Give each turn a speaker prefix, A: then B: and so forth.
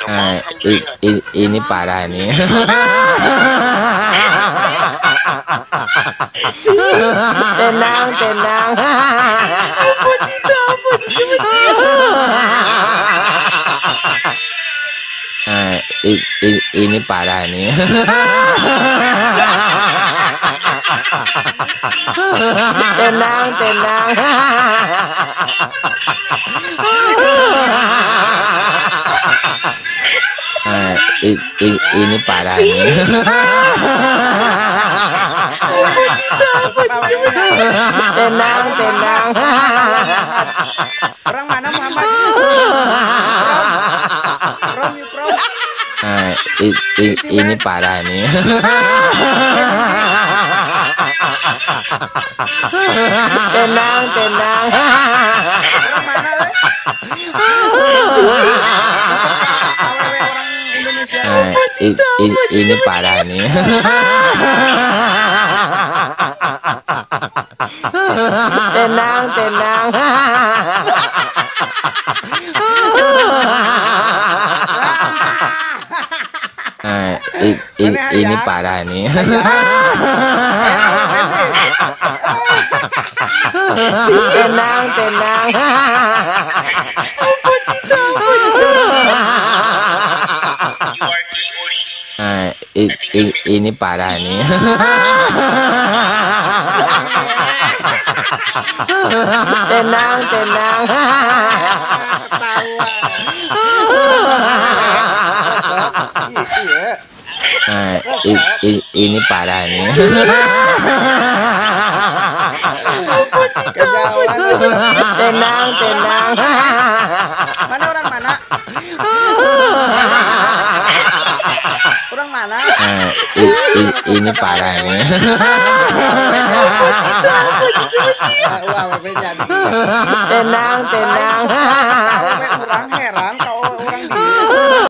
A: Ah, ini parah nih. Tenang, tenang.
B: Ampun Cinta, ampun
A: Ah, ini parah nih. Tenang, tenang. Ah, ini parah nih. Tenang, tenang.
B: Orang mana Muhammad? From.
A: Ah, ini parah nih. Tenang, tenang.
B: Orang mana le? Orang Indonesia.
A: Ah, ini parah nih. Tenang, tenang. Ah, ini parah nih. Tenang, tenang.
B: Ampun Cinta, ampun
A: Ah, ini parah nih. Tenang, tenang. Ah, ini parah nih. Tenang, tenang.
B: Mana orang mana? Orang mana?
A: Ah, ini parah nih. Tenang, tenang.
B: Orang heran kalau orang di